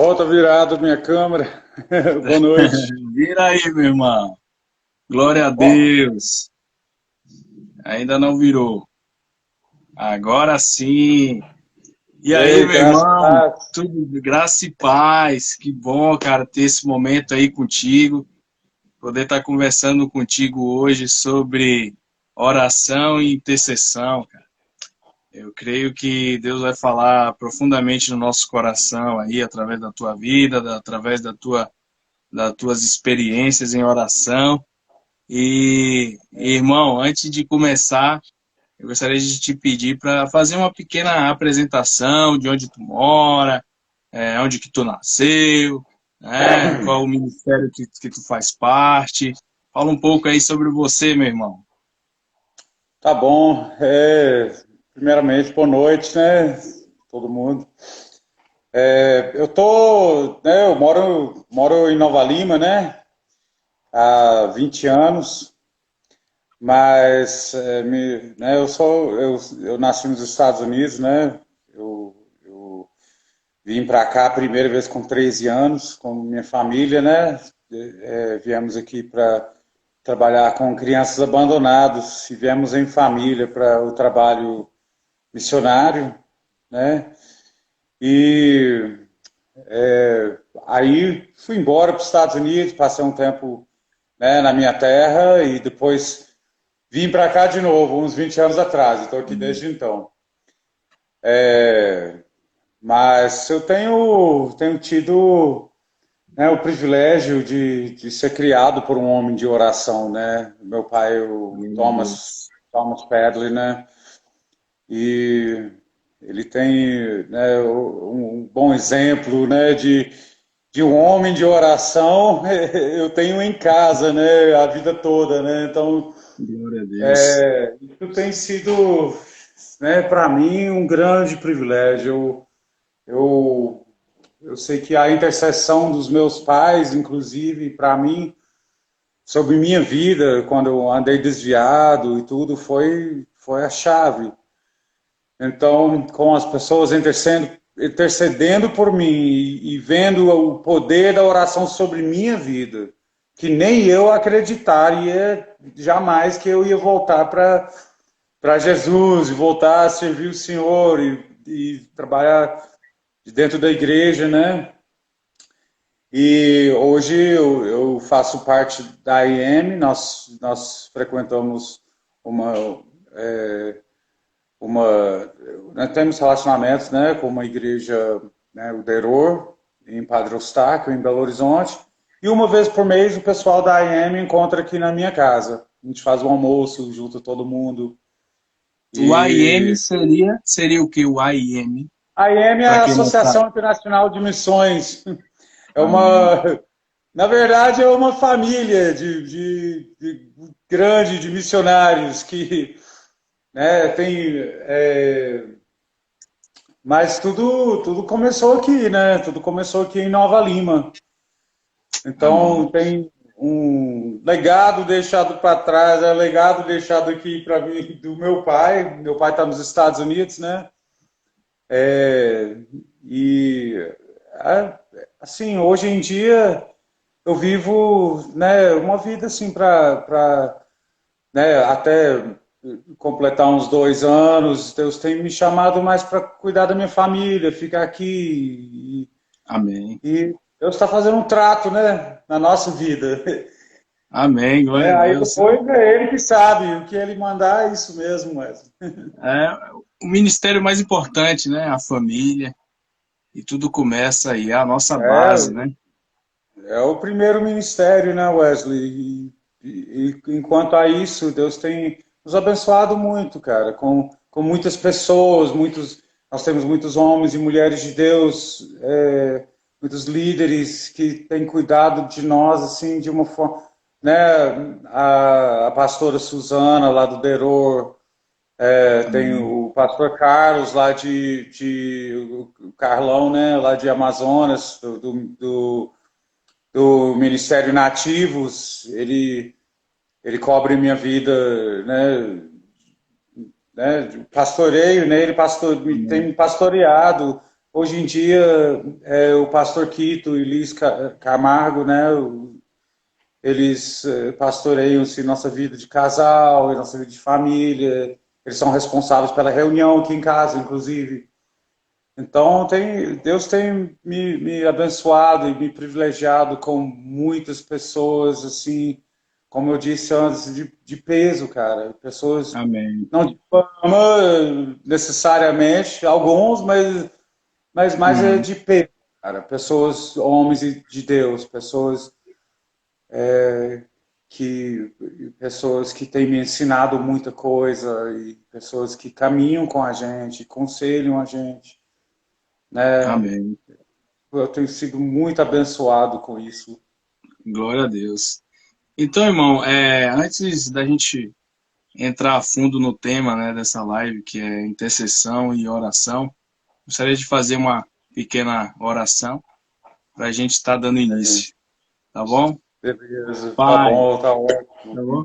Volta virado minha câmera. Boa noite. Vira aí, meu irmão. Glória a Ó, Deus. Ainda não virou. Agora sim. E aí, ei, meu graças a irmão? Deus. Tudo de graça e paz. Que bom, cara, ter esse momento aí contigo. Poder estar conversando contigo hoje sobre oração e intercessão, cara. Eu creio que Deus vai falar profundamente no nosso coração aí, através da tua vida, através das tuas experiências em oração. Irmão, antes de começar, eu gostaria de te pedir para fazer uma pequena apresentação de onde tu mora, onde que tu nasceu, né, qual o ministério que tu faz parte. Fala um pouco aí sobre você, meu irmão. Tá bom. Primeiramente, boa noite, né? Todo mundo. Eu moro em Nova Lima, né? Há 20 anos, mas eu nasci nos Estados Unidos, né? Eu vim para cá a primeira vez com 13 anos, com minha família, né? Viemos aqui para trabalhar com crianças abandonadas, e viemos em família para o trabalho missionário, né? E aí fui embora para os Estados Unidos, passei um tempo, né, na minha terra e depois vim para cá de novo, uns 20 anos atrás, estou aqui desde então. Mas eu tenho tido, né, o privilégio de ser criado por um homem de oração, né? Meu pai, o Meu Thomas, Deus. Thomas Pedley, né? E ele tem, né, um bom exemplo, né, de um homem de oração. Eu tenho em casa, né, a vida toda, né? Então, Glória a Deus. isso tem sido, né, para mim um grande privilégio. Eu, eu sei que a intercessão dos meus pais, inclusive, para mim, sobre minha vida, quando eu andei desviado e tudo, foi a chave. Então, com as pessoas intercedendo por mim e vendo o poder da oração sobre minha vida, que nem eu acreditaria jamais que eu ia voltar para Jesus e voltar a servir o Senhor e trabalhar dentro da igreja, né? E hoje eu faço parte da IM, nós frequentamos uma, uma nós temos relacionamentos, né, com uma igreja, né, o Deror, em Padre Eustáquio, em Belo Horizonte, e uma vez por mês o pessoal da IM encontra aqui na minha casa. A gente faz um almoço, junta todo mundo. O AIM E seria o que o AIM? a IM é Para a quem não sabe. Associação Internacional de Missões. É Amém. uma, na verdade, é uma família de grande de missionários que, né, mas tudo começou aqui, né? Tudo começou aqui em Nova Lima. Então Amém. tem um legado deixado para trás, é legado deixado aqui para mim do meu pai. Meu pai está nos Estados Unidos, né? É, e é, assim, hoje em dia eu vivo, né, uma vida assim para, né, até completar uns 2 anos. Deus tem me chamado mais para cuidar da minha família, ficar aqui Amém. e Deus está fazendo um trato, né, na nossa vida. Amém. Glória a Aí Deus. depois é Ele que sabe o que Ele mandar, é isso mesmo, Wesley. É o ministério mais importante, né? A família. E tudo começa aí, é a nossa base, É, né? é o primeiro ministério, né, Wesley? E enquanto a isso, Deus tem nos abençoado muito, cara, com muitas pessoas, nós temos muitos homens e mulheres de Deus, muitos líderes que têm cuidado de nós, assim, de uma forma, né? A pastora Suzana, lá do Deror, tem Amém. o pastor Carlos, lá o Carlão, né, lá de Amazonas, do Ministério Nativos. Ele cobre minha vida, né, de pastoreio, né, tem Amém. me pastoreado, hoje em dia, o pastor Quito e Liz Camargo, né, eles pastoreiam-se nossa vida de casal, nossa vida de família, eles são responsáveis pela reunião aqui em casa, inclusive. Então, Deus tem me abençoado e me privilegiado com muitas pessoas, assim, como eu disse antes, de peso, cara. Pessoas, Amém. não de fama necessariamente, alguns, mas mais Uhum. de peso, cara. Pessoas, homens de Deus, que, pessoas que têm me ensinado muita coisa e pessoas que caminham com a gente, aconselham a gente, né? Amém. Eu tenho sido muito abençoado com isso. Glória a Deus. Então, irmão, antes da gente entrar a fundo no tema, né, dessa live, que é intercessão e oração, gostaria de fazer uma pequena oração para a gente estar dando início, tá bom? Beleza, tá Pai, bom, tá tá ótimo. bom?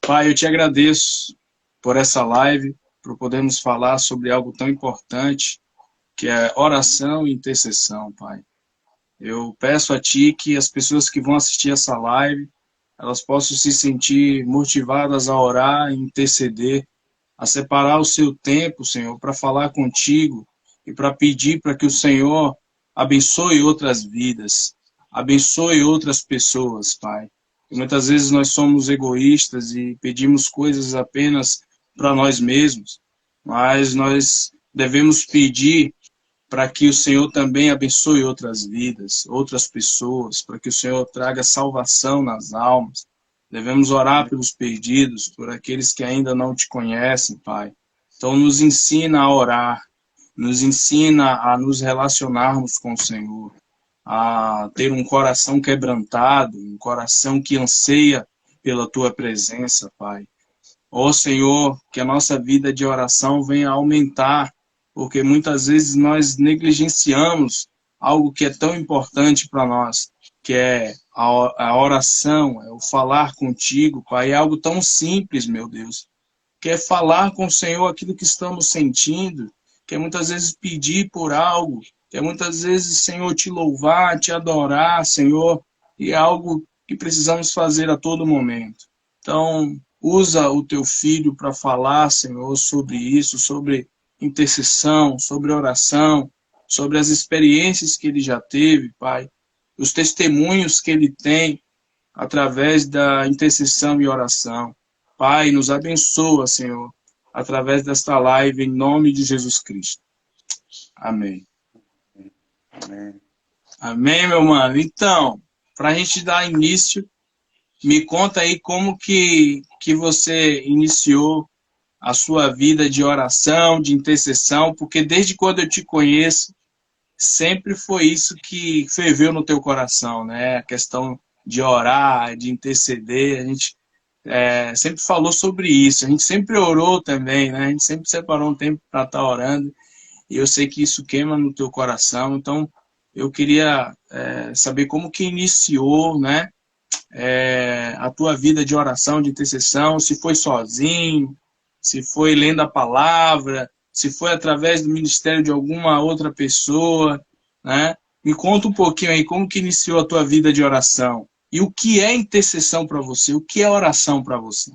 Pai, eu te agradeço por essa live, por podermos falar sobre algo tão importante, que é oração e intercessão, Pai. Eu peço a Ti que as pessoas que vão assistir essa live, elas possam se sentir motivadas a orar e interceder, a separar o seu tempo, Senhor, para falar contigo e para pedir para que o Senhor abençoe outras vidas, abençoe outras pessoas, Pai. E muitas vezes nós somos egoístas e pedimos coisas apenas para nós mesmos, mas nós devemos pedir para que o Senhor também abençoe outras vidas, outras pessoas, para que o Senhor traga salvação nas almas. Devemos orar pelos perdidos, por aqueles que ainda não te conhecem, Pai. Então, nos ensina a orar, nos ensina a nos relacionarmos com o Senhor, a ter um coração quebrantado, um coração que anseia pela tua presença, Pai. Ó Senhor, que a nossa vida de oração venha a aumentar, porque muitas vezes nós negligenciamos algo que é tão importante para nós, que é a oração, é o falar contigo, Pai. É algo tão simples, meu Deus, que é falar com o Senhor aquilo que estamos sentindo, que é muitas vezes pedir por algo, que é muitas vezes, Senhor, te louvar, te adorar, Senhor, e é algo que precisamos fazer a todo momento. Então, usa o teu filho para falar, Senhor, sobre isso, sobre intercessão, sobre oração, sobre as experiências que ele já teve, Pai, os testemunhos que ele tem através da intercessão e oração. Pai, nos abençoa, Senhor, através desta live, em nome de Jesus Cristo. Amém. Amém. Amém, meu mano. Então, para a gente dar início, me conta aí como que você iniciou a sua vida de oração, de intercessão, porque desde quando eu te conheço, sempre foi isso que ferveu no teu coração, né? A questão de orar, de interceder, a gente sempre falou sobre isso, a gente sempre orou também, né? A gente sempre separou um tempo para estar orando, e eu sei que isso queima no teu coração, então eu queria saber como que iniciou, né? A tua vida de oração, de intercessão, se foi sozinho, se foi lendo a palavra, se foi através do ministério de alguma outra pessoa, né? Me conta um pouquinho aí como que iniciou a tua vida de oração e o que é intercessão para você, o que é oração para você.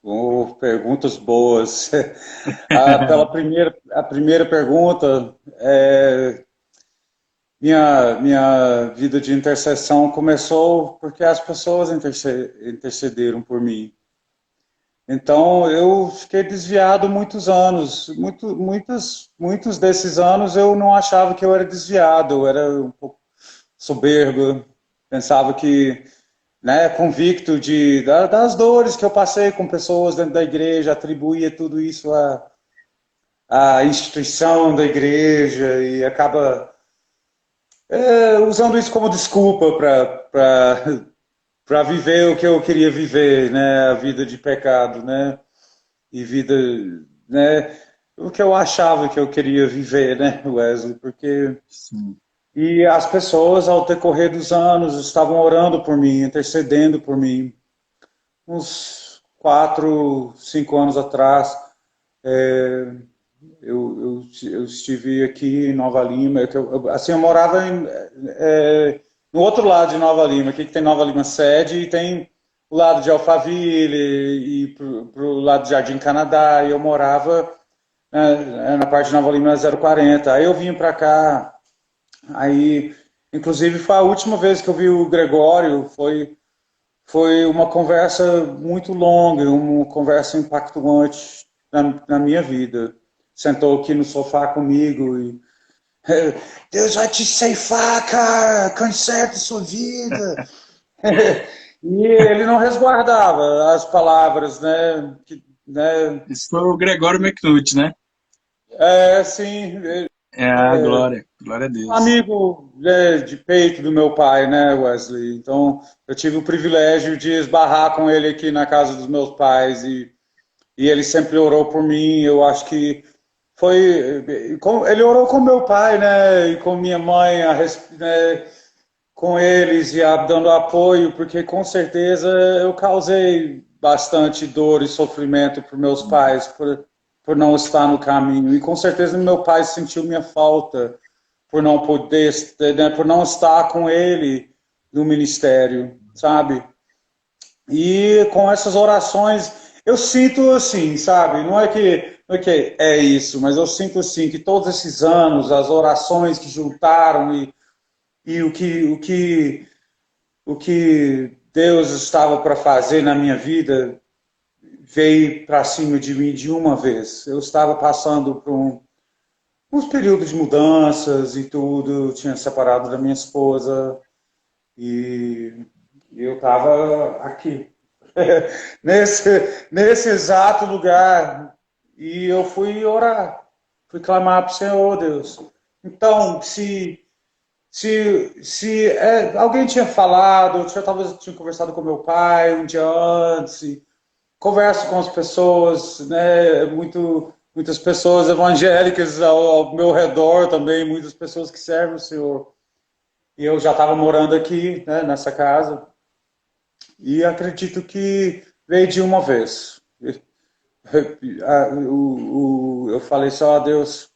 Oh, perguntas boas. A primeira pergunta, minha vida de intercessão começou porque as pessoas intercederam por mim. Então, eu fiquei desviado muitos anos. Muitos desses anos eu não achava que eu era desviado, eu era um pouco soberbo, pensava que, né, convicto das dores que eu passei com pessoas dentro da igreja, atribuía tudo isso à instituição da igreja e acaba usando isso como desculpa para viver o que eu queria viver, né, a vida de pecado, né, e vida, né, o que eu achava que eu queria viver, né, Wesley, porque Sim. e as pessoas ao decorrer dos anos estavam orando por mim, intercedendo por mim. Uns 4, 5 anos atrás, eu estive aqui em Nova Lima, assim, eu morava no outro lado de Nova Lima, aqui que tem Nova Lima sede e tem o lado de Alphaville e pro lado de Jardim Canadá, e eu morava na parte de Nova Lima 040. Aí eu vim para cá, aí, inclusive foi a última vez que eu vi o Gregório, foi uma conversa muito longa, uma conversa impactante na minha vida. Sentou aqui no sofá comigo e Deus vai te ceifar, cara, conserte sua vida. E ele não resguardava as palavras, né? Esse foi o Gregório McNutt, né? Sim, É a glória. Glória a um Deus. amigo de peito do meu pai, né, Wesley? Então, eu tive o privilégio de esbarrar com ele aqui na casa dos meus pais e ele sempre orou por mim. Eu acho que foi. Ele orou com meu pai, né, e com minha mãe, né, com eles e dando apoio, porque com certeza eu causei bastante dor e sofrimento para meus pais por não estar no caminho. E com certeza meu pai sentiu minha falta por não poder, né, por não estar com ele no ministério, sabe? E com essas orações, eu sinto assim, sabe? Não é que é isso, mas eu sinto assim que todos esses anos, as orações que juntaram e o que Deus estava para fazer na minha vida veio para cima de mim de uma vez. Eu estava passando por uns períodos de mudanças e tudo, eu tinha separado da minha esposa e eu estava aqui, nesse exato lugar, e eu fui orar, fui clamar para o Senhor, Deus. Então, se alguém tinha falado, talvez eu tinha conversado com meu pai um dia antes, converso com as pessoas, né, muitas pessoas evangélicas ao meu redor também, muitas pessoas que servem o Senhor. E eu já estava morando aqui, né, nessa casa, e acredito que veio de uma vez. Eu falei só a Deus,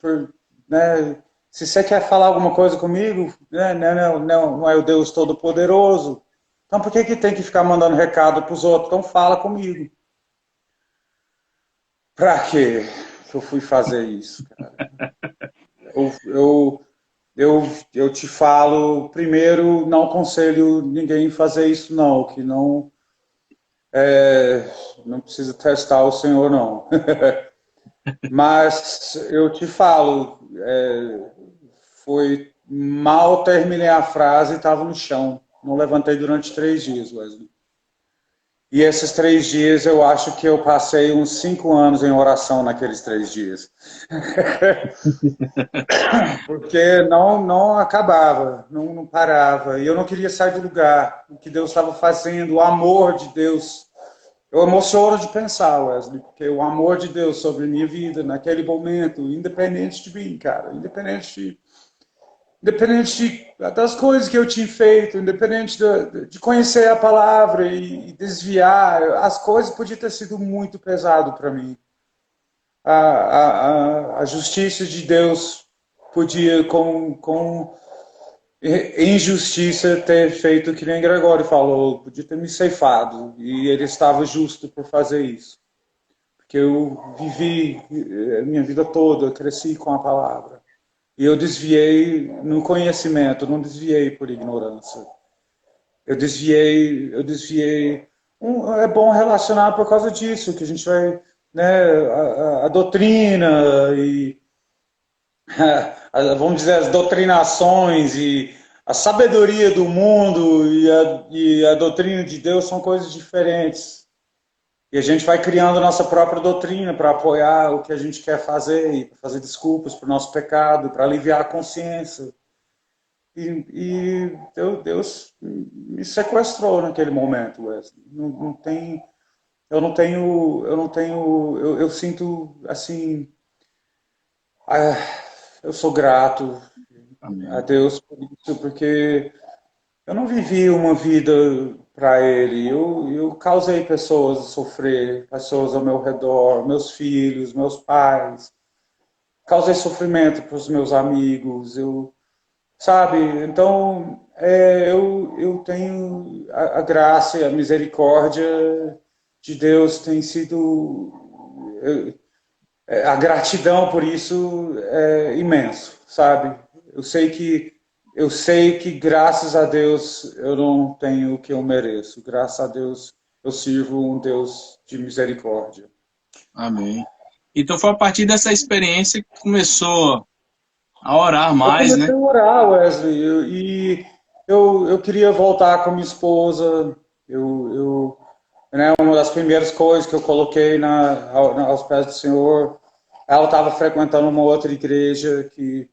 né, se você quer falar alguma coisa comigo, né, não é o Deus Todo-Poderoso, então por que tem que ficar mandando recado para os outros? Então fala comigo. Pra quê que eu fui fazer isso, cara? Eu, eu, eu te falo, primeiro, não aconselho ninguém a fazer isso, não, que não precisa testar o Senhor, não. Mas eu te falo, foi mal terminei a frase e estava no chão. Não levantei durante 3 dias, Wesley. E esses 3 dias eu acho que eu passei uns 5 anos em oração naqueles 3 dias. Porque não acabava, não parava. E eu não queria sair do lugar. O que Deus estava fazendo, o amor de Deus. Eu emociono de pensar, Wesley, porque o amor de Deus sobre minha vida naquele momento, independente de mim, cara, independente das coisas que eu tinha feito, independente de conhecer a palavra e desviar, as coisas podiam ter sido muito pesado para mim. A justiça de Deus podia, com injustiça, ter feito que nem Gregório falou, podia ter me ceifado, e ele estava justo por fazer isso. Porque eu vivi a minha vida toda, cresci com a palavra. E eu desviei no conhecimento, não desviei por ignorância. Eu desviei. É bom relacionar por causa disso, que a gente vai, né, a doutrina e, vamos dizer, as doutrinações e a sabedoria do mundo e a doutrina de Deus são coisas diferentes. E a gente vai criando a nossa própria doutrina para apoiar o que a gente quer fazer, e para fazer desculpas para o nosso pecado, para aliviar a consciência. E Deus me sequestrou naquele momento, Wesley. Não tem, eu sinto assim, ah, eu sou grato a Amém. Deus por isso, porque eu não vivi uma vida para Ele. Eu causei pessoas a sofrer, pessoas ao meu redor, meus filhos, meus pais. causei sofrimento para os meus amigos, sabe? Então, eu tenho a graça e a misericórdia de Deus tem sido, a gratidão por isso é imenso, sabe? Eu sei que graças a Deus eu não tenho o que eu mereço. Graças a Deus eu sirvo um Deus de misericórdia. Amém. Então foi a partir dessa experiência que começou a orar Eu mais, comecei né? a orar, Wesley, e eu queria voltar com minha esposa. Né, uma das primeiras coisas que eu coloquei aos pés do Senhor, ela estava frequentando uma outra igreja que,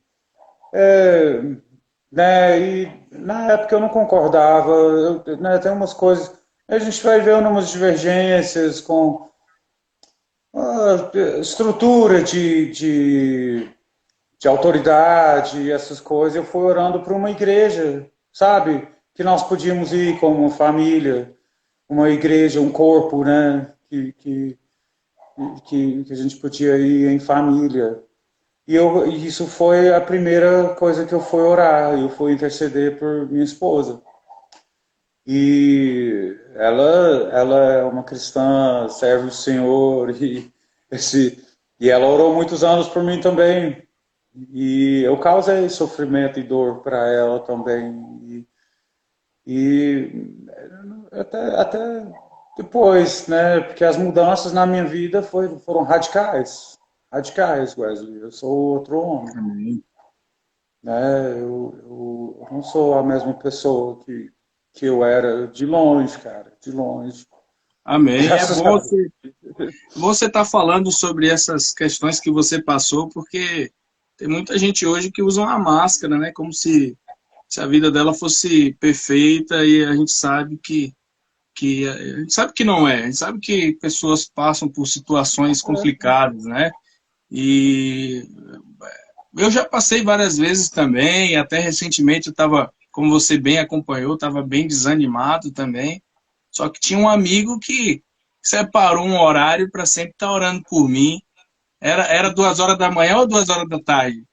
né, e na época eu não concordava, né, tem umas coisas, a gente vai ver umas divergências com a estrutura de autoridade, essas coisas. Eu fui orando para uma igreja, sabe, que nós podíamos ir como família, uma igreja, um corpo, né, que a gente podia ir em família. E isso foi a primeira coisa que eu fui orar, eu fui interceder por minha esposa. E ela é uma cristã, serve o Senhor, e ela orou muitos anos por mim também. E eu causei sofrimento e dor para ela também. E até depois, né? Porque as mudanças na minha vida foram radicais. Radicais, Wesley. Eu sou outro homem. Amém. Né? Eu não sou a mesma pessoa que eu era de longe, cara. De longe. Amém. É Graças bom a Deus. você estar falando sobre essas questões que você passou, porque tem muita gente hoje que usa uma máscara, né? Como se a vida dela fosse perfeita e a gente sabe que a gente sabe que não é. A gente sabe que pessoas passam por situações complicadas, né? E eu já passei várias vezes também, até recentemente eu estava, como você bem acompanhou, estava bem desanimado também. Só que tinha um amigo que separou um horário para sempre estar orando por mim. Era 2 horas da manhã ou 2 horas da tarde?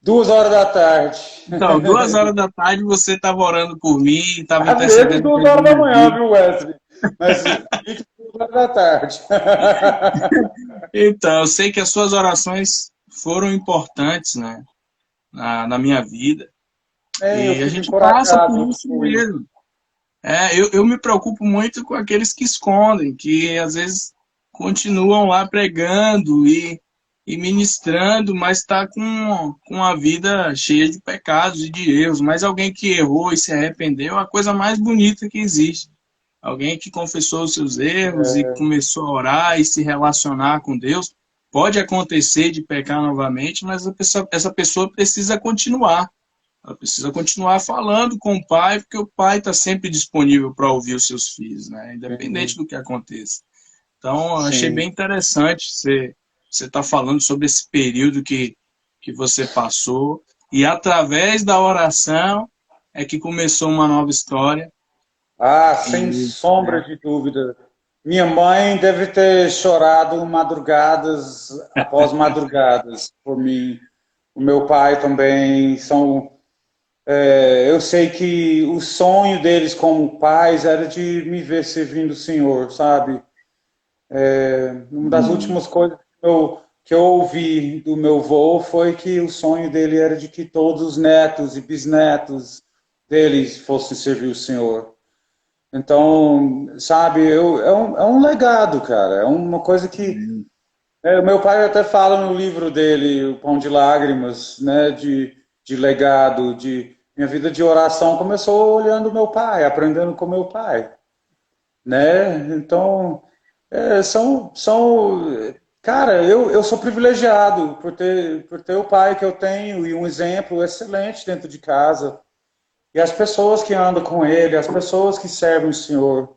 2 horas da tarde. Então, 2 horas da tarde você estava orando por mim, estava Às vezes intercedendo 2 pela horas da minha manhã, vida. viu, Wesley? Mas fique 2 horas da tarde. Então, eu sei que as suas orações foram importantes, né, na minha vida. Eu E a fico gente passa por encorajado isso com isso. mesmo. Eu me preocupo muito com aqueles que escondem, que às vezes continuam lá pregando e ministrando, mas está com a vida cheia de pecados e de erros. Mas alguém que errou e se arrependeu é a coisa mais bonita que existe. Alguém que confessou os seus erros e começou a orar e se relacionar com Deus. Pode acontecer de pecar novamente, mas essa pessoa precisa continuar. Ela precisa continuar falando com o pai, porque o pai está sempre disponível para ouvir os seus filhos, né? Independente do que aconteça. Então, eu achei bem Sim. interessante você tá falando sobre esse período que você passou. E através da oração é que começou uma nova história. Ah, sem E, sombra né? de dúvida. Minha mãe deve ter chorado madrugadas após madrugadas por mim. O meu pai também eu sei que o sonho deles como pais era de me ver servindo o Senhor, sabe? Uma das últimas coisas que eu ouvi do meu avô foi que o sonho dele era de que todos os netos e bisnetos deles fossem servir o Senhor. Então, sabe, é um legado, cara. É uma coisa que. O meu pai até fala no livro dele, O Pão de Lágrimas, né, de legado, de. Minha vida de oração começou olhando meu pai, aprendendo com meu pai, né? Então, cara, eu sou privilegiado por ter o pai que eu tenho e um exemplo excelente dentro de casa. E as pessoas que andam com ele, as pessoas que servem o Senhor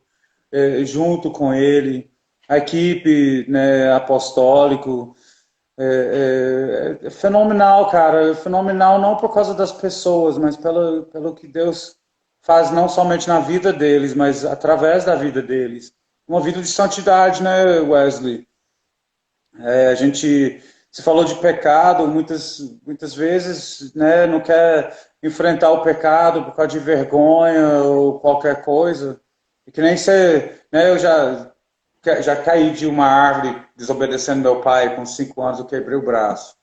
junto com ele, a equipe, né, apostólico, é fenomenal, cara. É fenomenal não por causa das pessoas, mas pelo que Deus faz não somente na vida deles, mas através da vida deles. Uma vida de santidade, né, Wesley? A gente você falou de pecado, muitas vezes, né, não quer enfrentar o pecado por causa de vergonha ou qualquer coisa. E que nem você, né, eu já caí de uma árvore desobedecendo meu pai com 5 anos, eu quebrei o braço.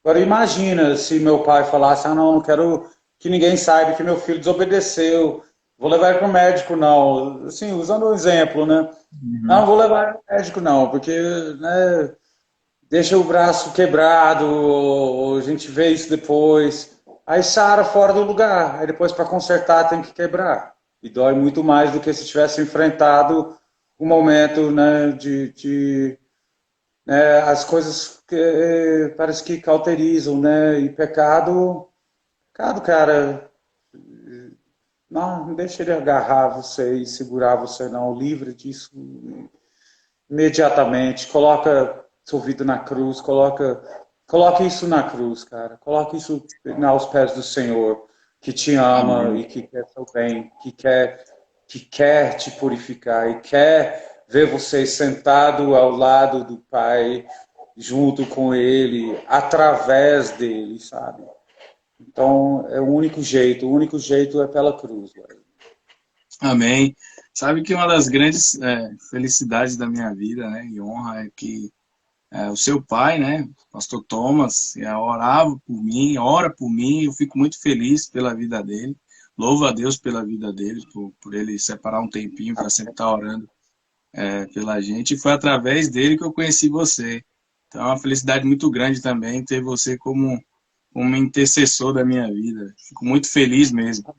Agora imagina se meu pai falasse, ah, não quero que ninguém saiba que meu filho desobedeceu, vou levar ele para o médico, não. Assim, usando um exemplo, né? Não, Uhum. vou levar ele para o médico, não, porque, né, deixa o braço quebrado, ou a gente vê isso depois. Aí sara fora do lugar, aí depois para consertar tem que quebrar. E dói muito mais do que se tivesse enfrentado o momento, né, as coisas que parece que cauterizam, né? E pecado, cara, não deixa ele agarrar você e segurar você, não. Livre disso imediatamente. Coloca seu vida na cruz, coloca isso na cruz, cara. Coloca isso aos pés do Senhor, que te ama Amém. e que quer seu bem, que quer te purificar e quer ver você sentado ao lado do Pai, junto com Ele, através dele, sabe? Então, é o único jeito é pela cruz, velho. Amém. Sabe que uma das grandes felicidades da minha vida, né, e honra é que o seu pai, né, Pastor Thomas, orava por mim, ora por mim, eu fico muito feliz pela vida dele. Louvo a Deus pela vida dele, por ele separar um tempinho para sempre estar orando pela gente. E foi através dele que eu conheci você. Então é uma felicidade muito grande também ter você como um intercessor da minha vida. Fico muito feliz mesmo.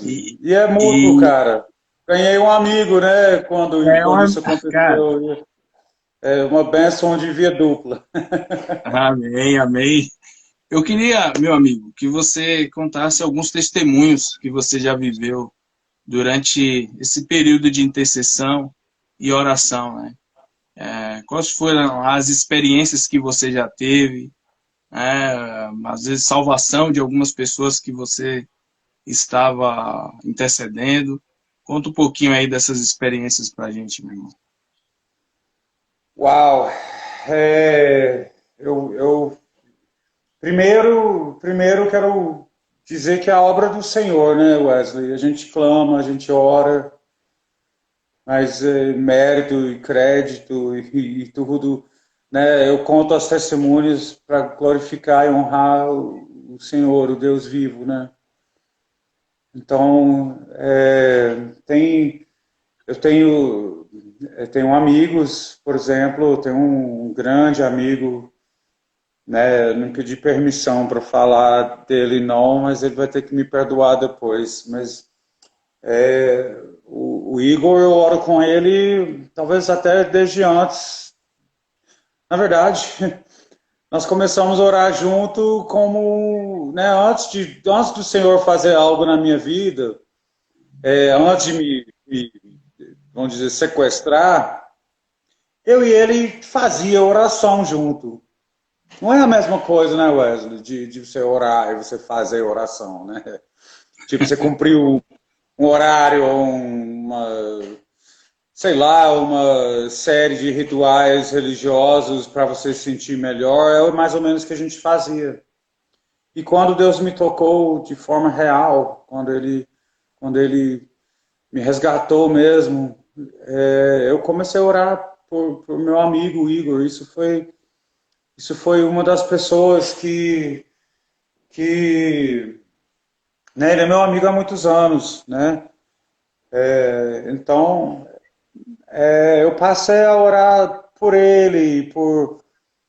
E, E é mútuo, e cara. Ganhei um amigo, né, é quando uma, isso cara, aconteceu. É uma bênção de via dupla. amém, amém. Eu queria, meu amigo, que você contasse alguns testemunhos que você já viveu durante esse período de intercessão e oração, né? Quais foram as experiências que você já teve, às vezes salvação de algumas pessoas que você estava intercedendo. Conta um pouquinho aí dessas experiências pra gente, meu irmão. Uau! Eu primeiro quero dizer que é a obra do Senhor, né, Wesley? A gente clama, a gente ora, mas mérito e crédito e tudo, né? Eu conto as testemunhas para glorificar e honrar o Senhor, o Deus vivo, né? Então, eu tenho amigos, por exemplo, eu tenho um grande amigo, né? Eu não pedi permissão para falar dele não, mas ele vai ter que me perdoar depois. Mas o Igor, eu oro com ele, talvez até desde antes. Na verdade, nós começamos a orar junto como, né, antes do Senhor fazer algo na minha vida, antes de vamos dizer, sequestrar, eu e ele fazia oração junto. Não é a mesma coisa, né, Wesley, de você orar e você fazer oração, né? Tipo, você cumpriu um horário, sei lá, uma série de rituais religiosos para você se sentir melhor, é mais ou menos o que a gente fazia. E quando Deus me tocou de forma real, quando ele me resgatou mesmo, eu comecei a orar por meu amigo Igor. Isso foi uma das pessoas que né, ele é meu amigo há muitos anos, né? Então, eu passei a orar por ele e por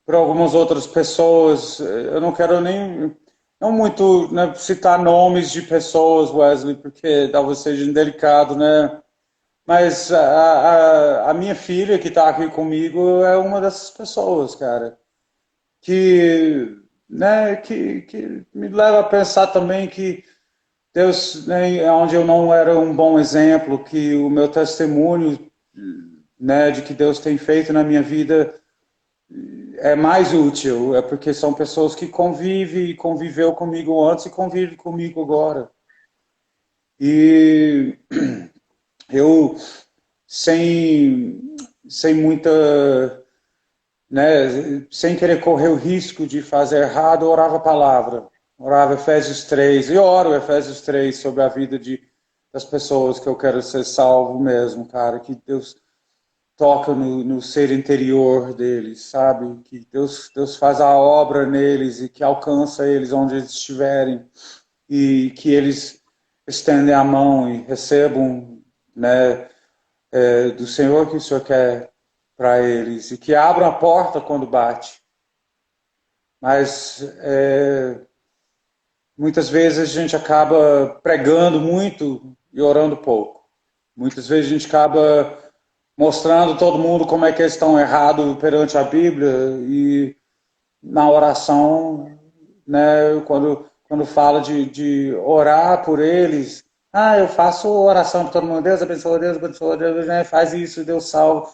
algumas outras pessoas. Eu não quero nem, não muito, né, citar nomes de pessoas, Wesley, porque talvez seja indelicado, né? Mas a minha filha que está aqui comigo é uma dessas pessoas, cara, que, né, que me leva a pensar também que Deus, né, onde eu não era um bom exemplo, que o meu testemunho, né, de que Deus tem feito na minha vida é mais útil, é porque são pessoas que convivem e conviveu comigo antes e convive comigo agora. E eu, sem muita, né, sem querer correr o risco de fazer errado, eu orava a palavra. Orava Efésios 3, e oro Efésios 3 sobre a vida das pessoas que eu quero ser salvo mesmo, cara. Que Deus toca no ser interior deles, sabe? Que Deus faz a obra neles e que alcança eles onde eles estiverem. E que eles estendem a mão e recebam, né, do Senhor que o Senhor quer para eles. E que abram a porta quando bate. Mas muitas vezes a gente acaba pregando muito e orando pouco. Muitas vezes a gente acaba mostrando todo mundo como é que eles estão errados perante a Bíblia e na oração, né, quando fala de orar por eles, eu faço oração por todo mundo, Deus abençoa, Deus, né, faz isso, Deus salva,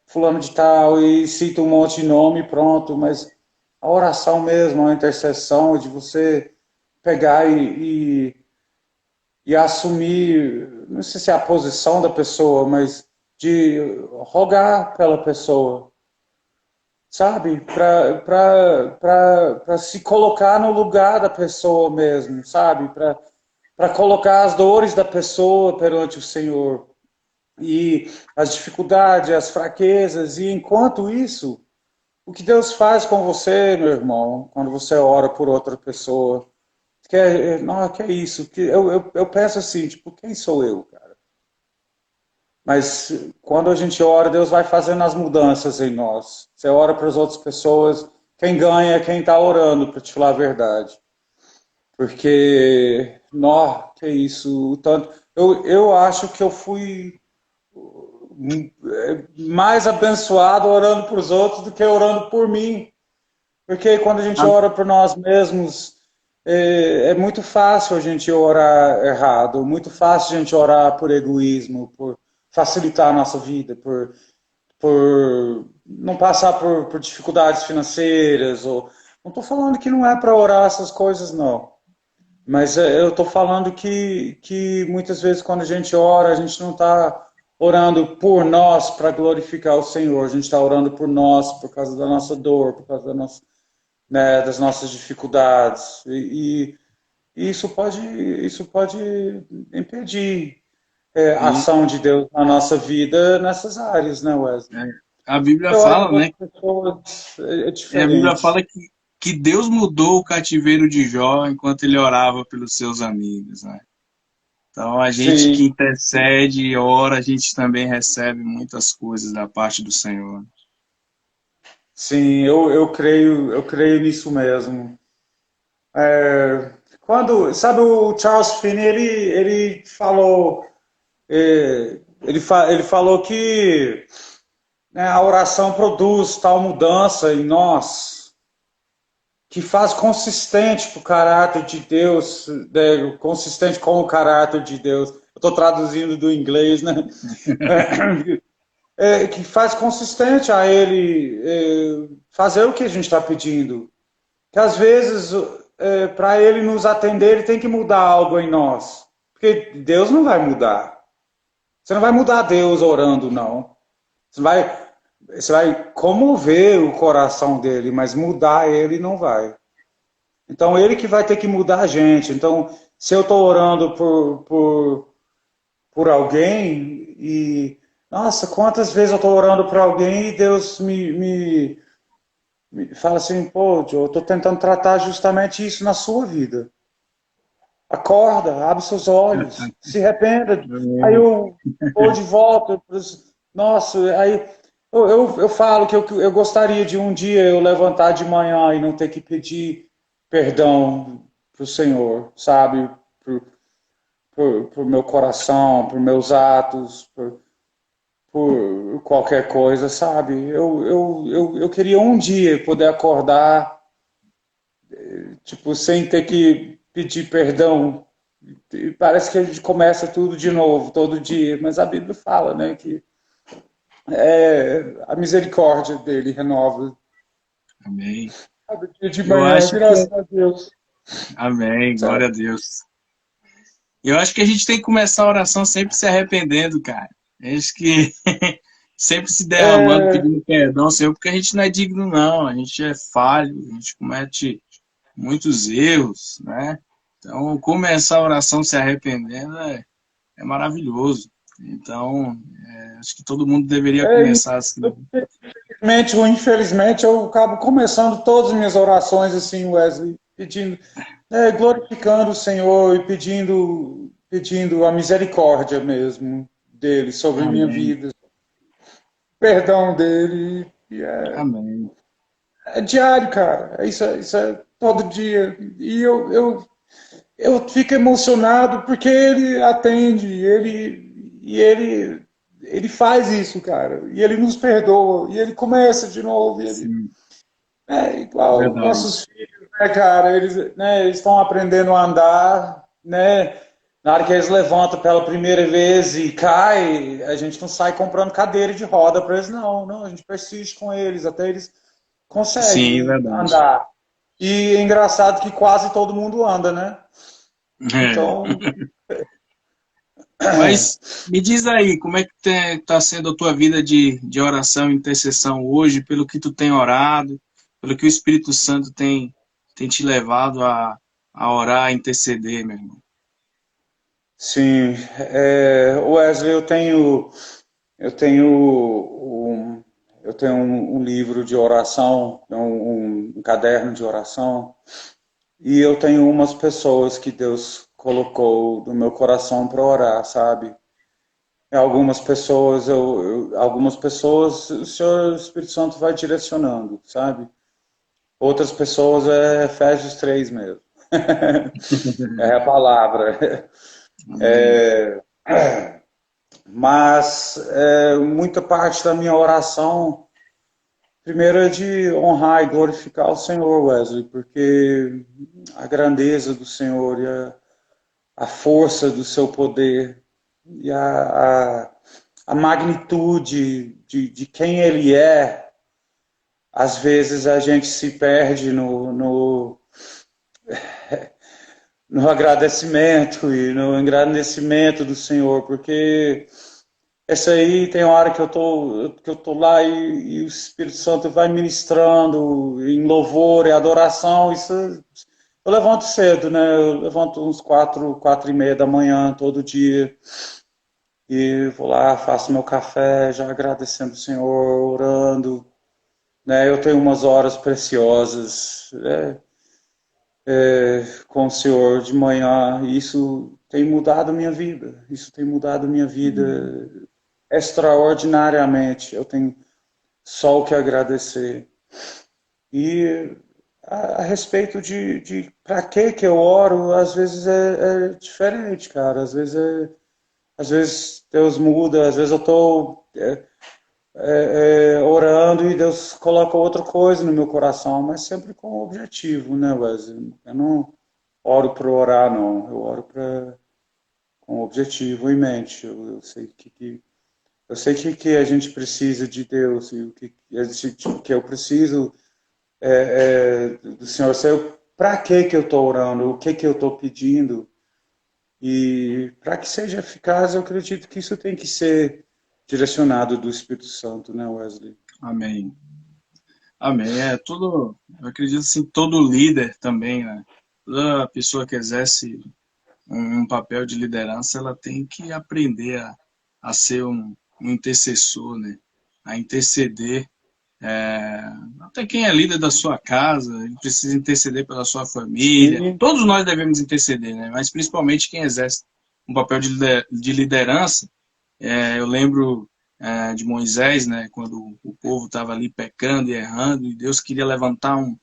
fulano de tal, e cita um monte de nome, pronto, mas a oração mesmo, a intercessão, de você pegar e assumir, não sei se é a posição da pessoa, mas de rogar pela pessoa, sabe? Para se colocar no lugar da pessoa mesmo, sabe? Para colocar as dores da pessoa perante o Senhor e as dificuldades, as fraquezas, e enquanto isso, o que Deus faz com você, meu irmão, quando você ora por outra pessoa, que é isso, que eu penso assim, tipo, quem sou eu, cara? Mas quando a gente ora, Deus vai fazendo as mudanças em nós. Você ora para as outras pessoas, quem ganha é quem está orando, para te falar a verdade. Porque, que é isso, tanto. Eu acho que eu fui mais abençoado orando para os outros do que orando por mim. Porque quando a gente ora por nós mesmos, é muito fácil a gente orar errado, muito fácil a gente orar por egoísmo, por facilitar a nossa vida, por não passar por dificuldades financeiras. Não estou falando que não é para orar essas coisas, não. Mas eu estou falando que muitas vezes quando a gente ora, a gente não está orando por nós para glorificar o Senhor, a gente está orando por nós, por causa da nossa dor, por causa da nossa, né, das nossas dificuldades. E isso pode impedir a ação de Deus na nossa vida nessas áreas, né, Wesley? A Bíblia Eu olho fala, para né? as pessoas, é A Bíblia diferente. fala que Deus mudou o cativeiro de Jó enquanto ele orava pelos seus amigos, né? Então, a gente que Sim, intercede e ora, a gente também recebe muitas coisas da parte do Senhor. sim, eu creio nisso mesmo. Sabe, o Charles Finney, ele falou, ele falou que, né, a oração produz tal mudança em nós, que faz consistente com o caráter de Deus, né, consistente com o caráter de Deus. Eu estou traduzindo do inglês, né? Que faz consistente a ele fazer o que a gente está pedindo. Que às vezes, para ele nos atender, ele tem que mudar algo em nós. Porque Deus não vai mudar. Você não vai mudar Deus orando, não. Você vai comover o coração dele, mas mudar ele não vai. Então, ele que vai ter que mudar a gente. Então, se eu estou orando por alguém e... Nossa, quantas vezes eu estou orando por alguém e Deus me fala assim, pô, Joe, eu estou tentando tratar justamente isso na sua vida. Acorda, abre seus olhos, se arrependa. Aí eu vou de volta. Nossa, aí eu falo que eu gostaria de um dia eu levantar de manhã e não ter que pedir perdão para o Senhor, sabe? Por meu coração, por meus atos, por qualquer coisa, sabe? Eu queria um dia poder acordar, tipo, sem ter que pedir perdão. E parece que a gente começa tudo de novo, todo dia, mas a Bíblia fala, né, que a misericórdia dele renova Amém. cada dia de Eu manhã, acho que... graças a Deus. Amém, Sabe? glória a Deus. Eu acho que a gente tem que começar a oração sempre se arrependendo, cara. Acho que sempre se derramando, pedindo perdão, Senhor, porque a gente não é digno, não. A gente é falho, a gente comete muitos erros, né? Então, começar a oração se arrependendo é maravilhoso. Então, acho que todo mundo deveria É, começar assim. infelizmente ou infelizmente, eu acabo começando todas as minhas orações assim, Wesley, pedindo, glorificando o Senhor e pedindo a misericórdia mesmo dele sobre minha Amém. vida, perdão dele. E Amém. é diário, cara. Isso é todo dia. E eu fico emocionado porque ele atende, ele faz isso, cara. E ele nos perdoa, e ele começa de novo. E ele, Sim, é igual verdade. nossos filhos, né, cara? Eles estão aprendendo a andar, né? Na hora que eles levantam pela primeira vez e cai, a gente não sai comprando cadeira de roda para eles, não. Não, a gente persiste com eles até eles Sim, conseguem verdade. andar. E é engraçado que quase todo mundo anda, né? É. Então, Mas me diz aí, como é que está sendo a tua vida de oração e intercessão hoje, pelo que tu tem orado, pelo que o Espírito Santo tem te levado a orar, a interceder, meu irmão? sim, Wesley, eu tenho eu tenho um livro de oração, um caderno de oração, e eu tenho umas pessoas que Deus colocou no meu coração para orar, sabe? Algumas pessoas o Espírito Santo vai direcionando, sabe? Outras pessoas é Efésios 3 mesmo. É a palavra. Amém. Mas muita parte da minha oração, primeiro é de honrar e glorificar o Senhor, Wesley, porque a grandeza do Senhor e a força do seu poder e a magnitude de quem Ele é, às vezes a gente se perde no agradecimento e no engrandecimento do Senhor, porque essa aí tem hora que eu tô lá e o Espírito Santo vai ministrando em louvor e adoração. Isso eu levanto cedo, né? Eu levanto uns 4h30 da manhã todo dia e vou lá, faço meu café, já agradecendo o Senhor, orando, né? Eu tenho umas horas preciosas, né? Com o Senhor de manhã. E isso tem mudado a minha vida. Isso tem mudado a minha vida extraordinariamente. Eu tenho só o que agradecer. E a respeito de para que eu oro, às vezes é diferente, cara. Às vezes Deus muda, às vezes eu estou orando e Deus coloca outra coisa no meu coração, mas sempre com o objetivo, né, Wesley? Eu não oro para orar, não. Eu oro com o objetivo em mente. Eu sei eu sei que a gente precisa de Deus e que eu preciso do Senhor. Sei para que eu estou orando, o que eu estou pedindo. E para que seja eficaz, eu acredito que isso tem que ser direcionado do Espírito Santo, né, Wesley? Amém. Amém. Eu acredito assim, todo líder também, né? Toda pessoa que exerce um papel de liderança, ela tem que aprender a ser um intercessor, né? A interceder. Até quem é líder da sua casa, ele precisa interceder pela sua família. Sim. Todos nós devemos interceder, né? Mas principalmente quem exerce um papel de liderança. Eu lembro de Moisés, né? Quando o povo estava ali pecando e errando, e Deus queria levantar um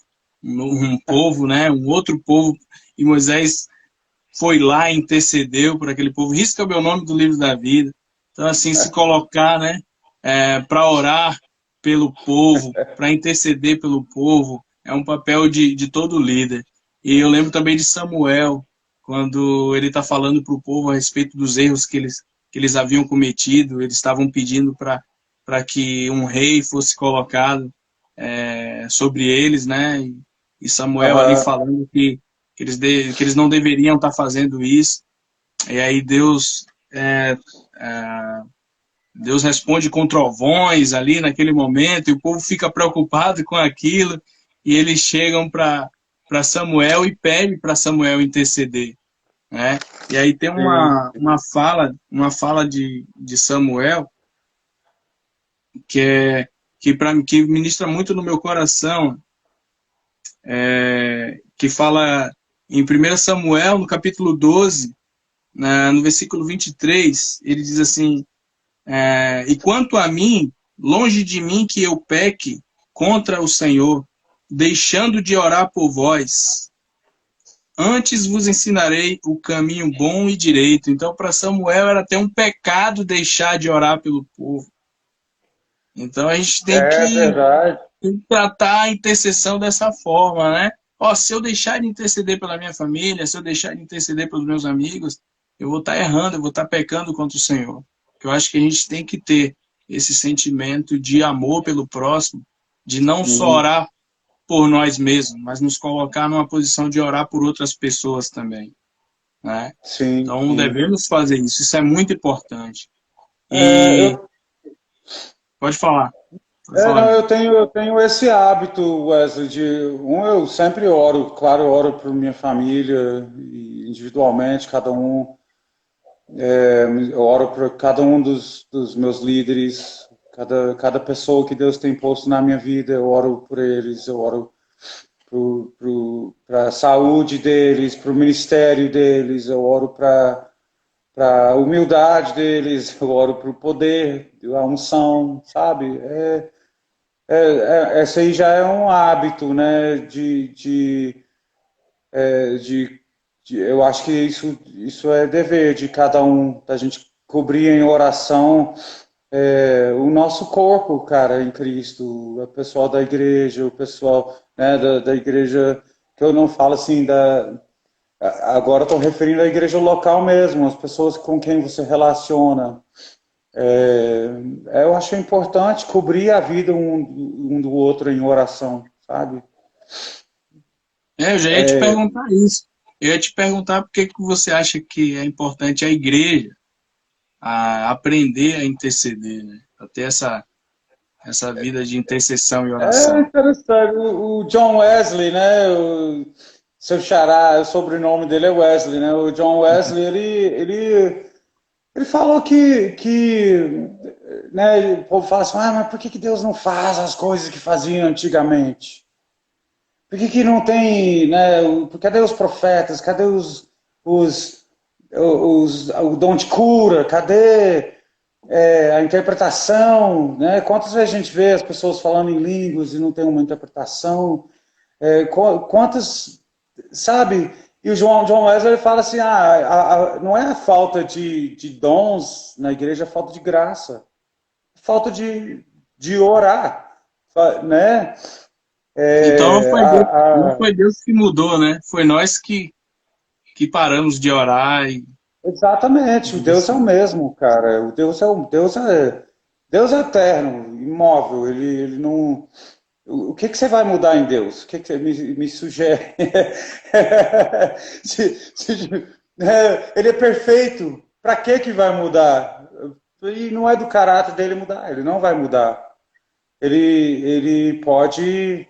povo, né? Um outro povo, e Moisés foi lá e intercedeu por aquele povo. Risca o meu nome do livro da vida. Então, assim, se colocar, né? Para orar pelo povo, para interceder pelo povo, é um papel de todo líder. E eu lembro também de Samuel, quando ele está falando para o povo a respeito dos erros que eles haviam cometido, eles estavam pedindo para que um rei fosse colocado sobre eles, né? E Samuel ali Aham. falando que eles não deveriam estar fazendo isso. E aí Deus Deus responde com trovões ali naquele momento, e o povo fica preocupado com aquilo, e eles chegam para Samuel e pedem para Samuel interceder, né? E aí tem Sim. uma fala de Samuel que que ministra muito no meu coração, que fala em 1 Samuel, no capítulo 12, no versículo 23, ele diz assim: e quanto a mim, longe de mim que eu peque contra o Senhor, deixando de orar por vós. Antes vos ensinarei o caminho bom e direito. Então, para Samuel era até um pecado deixar de orar pelo povo. Então, a gente É verdade. tem que tratar a intercessão dessa forma, né? Ó, se eu deixar de interceder pela minha família, se eu deixar de interceder pelos meus amigos, eu vou estar errando, eu vou estar pecando contra o Senhor. Eu acho que a gente tem que ter esse sentimento de amor pelo próximo, de não só Uhum. orar por nós mesmos, mas nos colocar numa posição de orar por outras pessoas também, né? Sim, Então, sim. devemos fazer isso. Isso é muito importante. É, E eu, pode falar, pode não, falar. eu tenho esse hábito, Wesley, eu sempre oro, claro, eu oro por minha família, e individualmente, cada um, eu oro por cada um dos meus líderes, cada pessoa que Deus tem posto na minha vida, eu oro por eles, eu oro para a saúde deles, para o ministério deles, eu oro para a humildade deles, eu oro para o poder, a unção, sabe? Essa aí já é um hábito, né? Eu acho que isso é dever de cada um, da gente cobrir em oração o nosso corpo, cara, em Cristo, o pessoal da igreja, o pessoal, né, da igreja, que eu não falo assim, agora estou referindo à igreja local mesmo, as pessoas com quem você relaciona. Eu acho importante cobrir a vida um do outro em oração, sabe? Eu já ia te perguntar isso. Eu ia te perguntar por que você acha que é importante a igreja aprender a interceder, né? A ter essa vida de intercessão e É oração. interessante. O John Wesley, né? Seu xará, o sobrenome dele é Wesley, né? O John Wesley, ele falou né, o povo fala assim, mas por que Deus não faz as coisas que fazia antigamente? Por que não tem, né? Cadê os profetas? Cadê os, o dom de cura? Cadê a interpretação? Né? Quantas vezes a gente vê as pessoas falando em línguas e não tem uma interpretação? Quantas, sabe? E o John Wesley fala assim: não é a falta de dons na igreja, é a falta de graça, falta de orar, né? Então não A, foi Deus que mudou, né? Foi nós que paramos de orar e Exatamente, o Deus é o mesmo, cara. O Deus é Deus é eterno, imóvel. Ele não. O que você vai mudar em Deus? O que você me sugere? Ele é perfeito. Para que vai mudar? E não é do caráter dele mudar. Ele não vai mudar. Ele pode.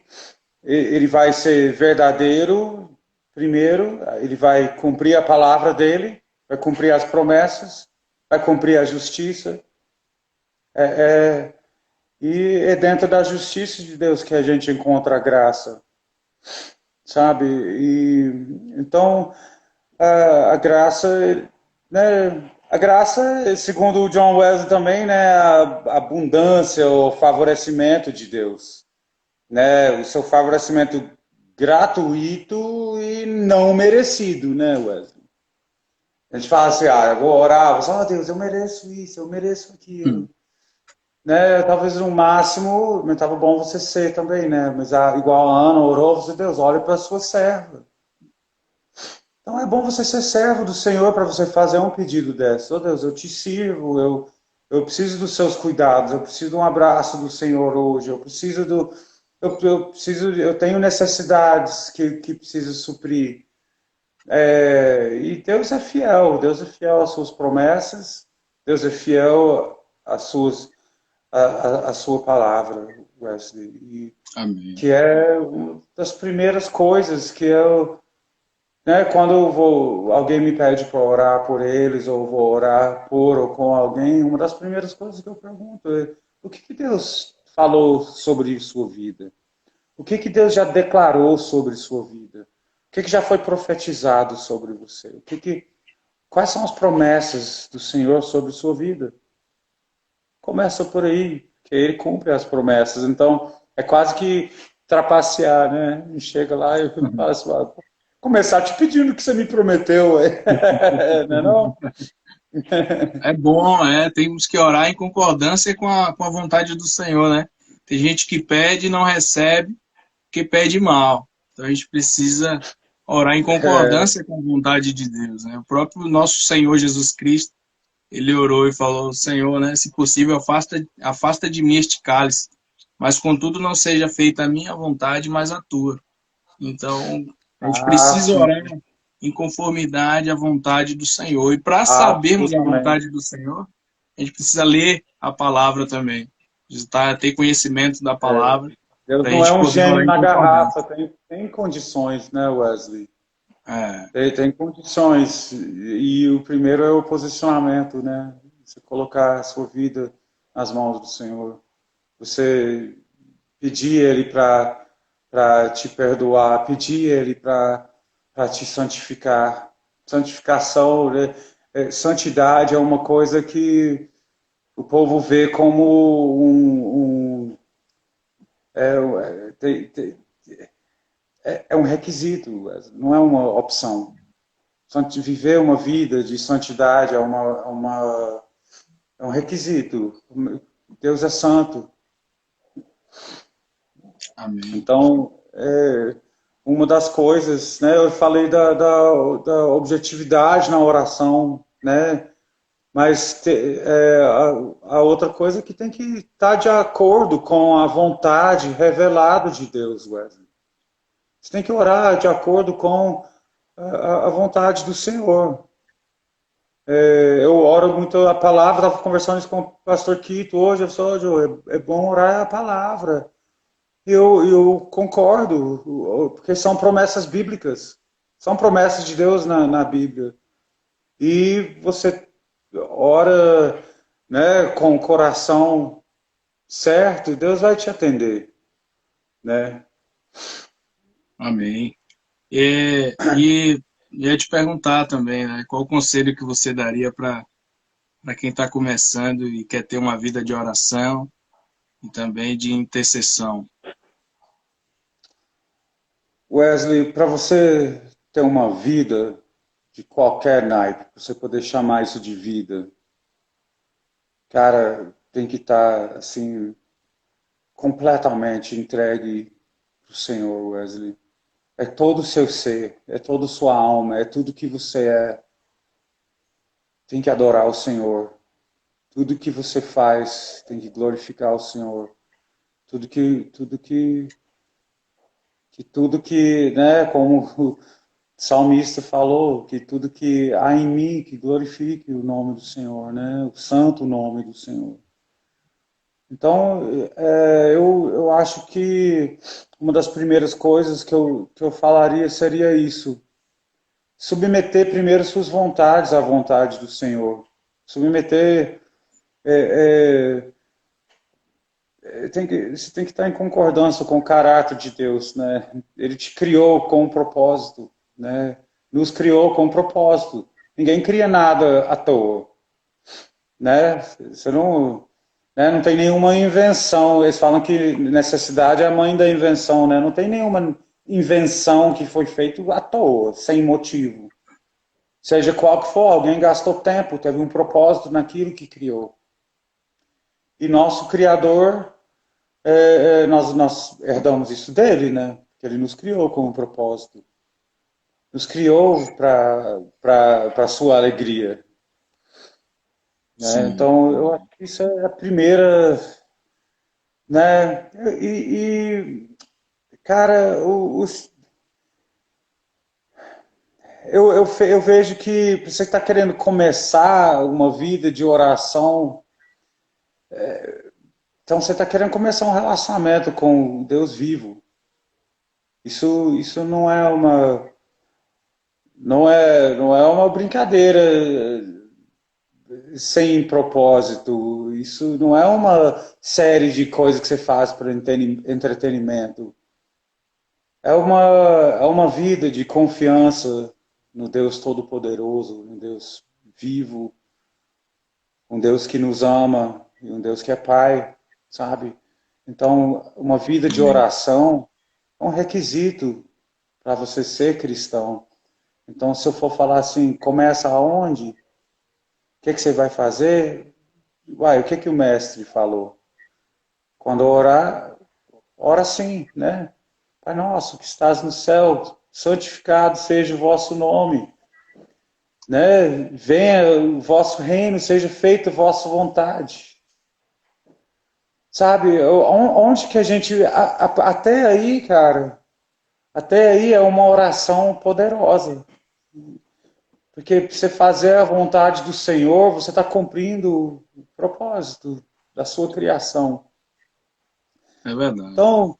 Ele vai ser verdadeiro primeiro, ele vai cumprir a palavra dele, vai cumprir as promessas, vai cumprir a justiça. E é dentro da justiça de Deus que a gente encontra a graça, sabe? Então, a graça, né? A graça, segundo o John Wesley também, né? A abundância, o favorecimento de Deus, né? O seu favorecimento gratuito e não merecido, né, Wesley? A gente fala assim, eu vou orar, você fala, Deus, eu mereço isso, eu mereço aquilo. Né? Talvez no máximo, mas estava bom você ser também, né? Mas igual a Ana orou, você, Deus, olha para a sua serva. Então é bom você ser servo do Senhor para você fazer um pedido desse. Oh Deus, eu te sirvo, eu preciso dos seus cuidados, eu preciso de um abraço do Senhor hoje, eu tenho necessidades que preciso suprir. E Deus é fiel às suas promessas, Deus é fiel as suas, a sua palavra, Wesley, e Amém. que é uma das primeiras coisas que eu, né, quando eu vou, alguém me pede para orar por eles, ou vou orar por ou com alguém, uma das primeiras coisas que eu pergunto é o que Deus falou sobre sua vida? O que Deus já declarou sobre sua vida? O que já foi profetizado sobre você? Quais são as promessas do Senhor sobre sua vida? Começa por aí, que Ele cumpre as promessas. Então, é quase que trapacear, né? E chega lá e fala assim, começar te pedindo o que você me prometeu, não é não? É bom, temos que orar em concordância com a vontade do Senhor, né? Tem gente que pede e não recebe, porque pede mal. Então a gente precisa orar em É, concordância com a vontade de Deus, né? O próprio nosso Senhor Jesus Cristo, ele orou e falou: Senhor, né, se possível, afasta de mim este cálice, mas contudo não seja feita a minha vontade, mas a tua. Então, a gente precisa sim, orar em conformidade à vontade do Senhor. E para sabermos a absolutamente. vontade do Senhor, a gente precisa ler a palavra também, ter conhecimento da É, palavra, Deus para a não é gente um poder orar gênio em na concordância. garrafa, tem condições, né, Wesley? É, Tem condições. E o primeiro é o posicionamento, né? Você colocar a sua vida nas mãos do Senhor. Você pedir Ele para te perdoar, pedir Ele para te santificar. Santificação, né? Santidade é uma coisa que o povo vê como é um requisito, não é uma opção. Viver uma vida de santidade é um requisito. Deus é santo. amém. Então, uma das coisas, né, eu falei da objetividade na oração, né, mas a outra coisa é que tem que estar de acordo com a vontade revelada de Deus, Wesley. Você tem que orar de acordo com a vontade do Senhor. Eu oro muito a palavra, estava conversando isso com o pastor Quito hoje, eu só, é bom orar a palavra. Eu concordo, porque são promessas bíblicas, são promessas de Deus na Bíblia. E você ora, né, com o coração certo, Deus vai te atender, né? Amém. E ia te perguntar também, né, qual o conselho que você daria para quem está começando e quer ter uma vida de oração e também de intercessão? Wesley, para você ter uma vida de qualquer naipe, para você poder chamar isso de vida, cara, tem que estar assim completamente entregue para o Senhor, Wesley. É todo o seu ser, é toda a sua alma, é tudo que você é. Tem que adorar o Senhor. Tudo que você faz tem que glorificar o Senhor. Tudo que, né, como o salmista falou, que tudo que há em mim que glorifique o nome do Senhor, né, o santo nome do Senhor. Então, eu acho que uma das primeiras coisas que eu falaria seria isso. Submeter primeiro suas vontades à vontade do Senhor. Submeter. Você tem que estar em concordância com o caráter de Deus, né? Ele te criou com um propósito, né? Nos criou com um propósito. Ninguém cria nada à toa, né? Você não, né? Não tem nenhuma invenção. Eles falam que necessidade é a mãe da invenção, né? Não tem nenhuma invenção que foi feita à toa, sem motivo. Seja qual que for, alguém gastou tempo, teve um propósito naquilo que criou. E nosso Criador, nós herdamos isso dele, né? Que ele nos criou com um propósito. Nos criou para a sua alegria. Né? Sim, Então, eu acho que isso é a primeira. Né? Cara, eu vejo que você está querendo começar uma vida de oração. Então você está querendo começar um relacionamento com o Deus vivo. Isso não é uma brincadeira sem propósito. Isso não é uma série de coisas que você faz para entretenimento. É uma vida de confiança no Deus Todo-Poderoso, no Deus vivo, um Deus que nos ama e um Deus que é Pai, sabe? Então, uma vida de Amém. oração é um requisito para você ser cristão. Então, se eu for falar assim, começa aonde? O que você vai fazer? Uai, o que o mestre falou? Quando orar, ora sim, né? Pai nosso que estás no céu, santificado seja o vosso nome, né? Venha o vosso reino, seja feita a vossa vontade. Sabe, onde que a gente, até aí, cara, até aí é uma oração poderosa. Porque para você fazer a vontade do Senhor, você está cumprindo o propósito da sua criação. É verdade. Então,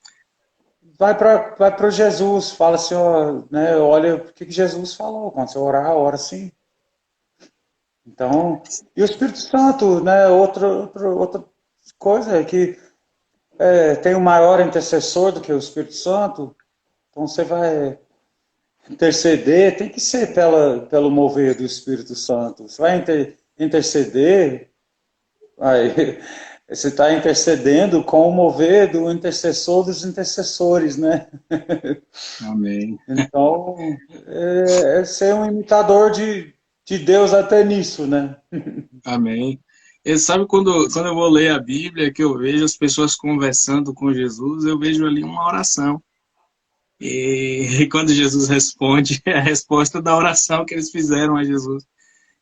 vai para Jesus, fala assim, ó, né, olha o que Jesus falou, quando você orar, ora sim. Então, e o Espírito Santo, né, outra coisa é que tem o maior intercessor do que o Espírito Santo, então você vai interceder, tem que ser pelo mover do Espírito Santo. Você vai interceder, aí, você está intercedendo com o mover do intercessor dos intercessores, né? Amém. Então, é ser um imitador de Deus até nisso, né? Amém. E sabe quando eu vou ler a Bíblia, que eu vejo as pessoas conversando com Jesus, eu vejo ali uma oração. E quando Jesus responde, é a resposta da oração que eles fizeram a Jesus.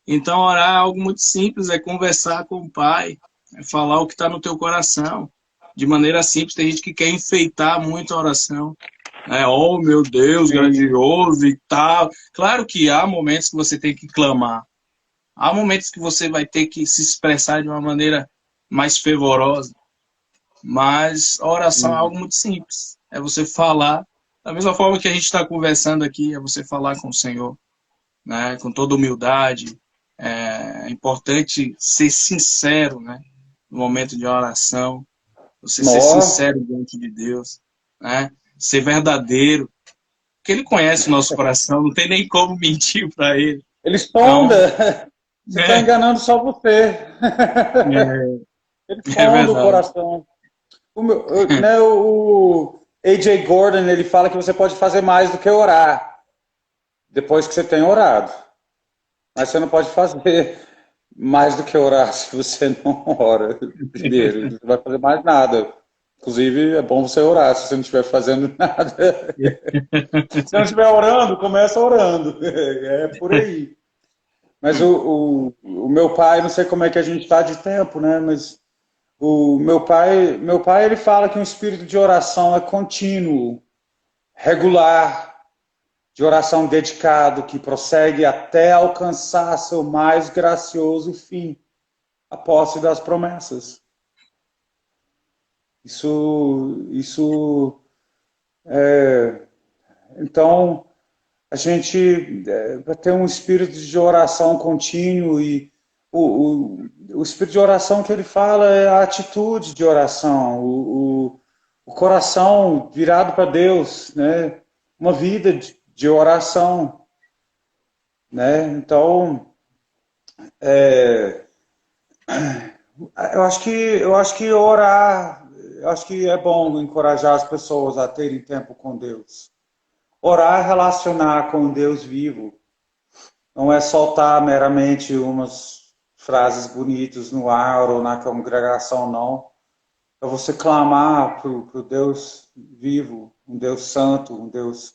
Então, orar é algo muito simples, é conversar com o Pai, é falar o que está no teu coração. De maneira simples, tem gente que quer enfeitar muito a oração. Oh, meu Deus, Sim, grandioso e tal. Claro que há momentos que você tem que clamar. Há momentos que você vai ter que se expressar de uma maneira mais fervorosa. Mas a oração é sim. algo muito simples. É você falar, da mesma forma que a gente está conversando aqui, é você falar com o Senhor, né? Com toda humildade. É importante ser sincero, né? No momento de oração. Você ser Nó, sincero diante de Deus, né? Ser verdadeiro. Porque Ele conhece o nosso coração, não tem nem como mentir para Ele. ele Então, sonda. Você está é, enganando só você. Ele é sonda o verdade. coração. Né, o A.J. Gordon, ele fala que você pode fazer mais do que orar, depois que você tem orado. Mas você não pode fazer mais do que orar se você não ora primeiro. Você não vai fazer mais nada. Inclusive, é bom você orar se você não estiver fazendo nada. Se você não estiver orando, começa orando. É por aí. Mas o meu pai, não sei como é que a gente está de tempo, né? Mas o meu pai, ele fala que um espírito de oração é contínuo, regular, de oração dedicado, que prossegue até alcançar seu mais gracioso fim, a posse das promessas. Isso, então, a gente vai ter um espírito de oração contínuo e o espírito de oração que ele fala é a atitude de oração, o coração virado para Deus, né? Uma vida de oração, né? Então, eu acho que orar, eu acho que é bom encorajar as pessoas a terem tempo com Deus. Orar é relacionar com Deus vivo. Não é soltar meramente umas frases bonitas no ar ou na congregação, não. É você clamar para o Deus vivo, um Deus santo, um Deus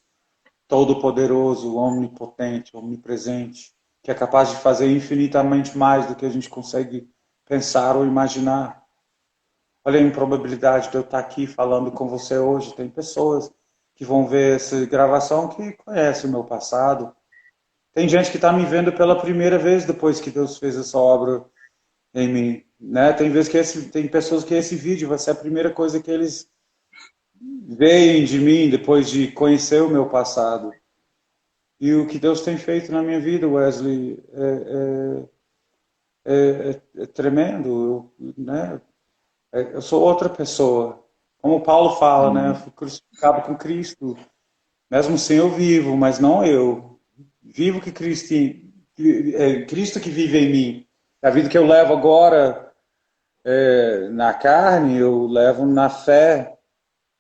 todo-poderoso, onipotente, omnipresente, que é capaz de fazer infinitamente mais do que a gente consegue pensar ou imaginar. Olha a improbabilidade de eu estar aqui falando com você hoje. Tem pessoas que vão ver essa gravação que conhecem o meu passado. Tem gente que está me vendo pela primeira vez depois que Deus fez essa obra em mim, né? Tem vezes que tem pessoas que esse vídeo vai ser a primeira coisa que eles veem de mim depois de conhecer o meu passado. E o que Deus tem feito na minha vida, Wesley, é tremendo, né? Eu sou outra pessoa. Como Paulo fala, né? Eu Amém. fui crucificado com Cristo. Mesmo assim eu vivo, mas não eu. Vivo que Cristo, Cristo que vive em mim. A vida que eu levo agora na carne, eu levo na fé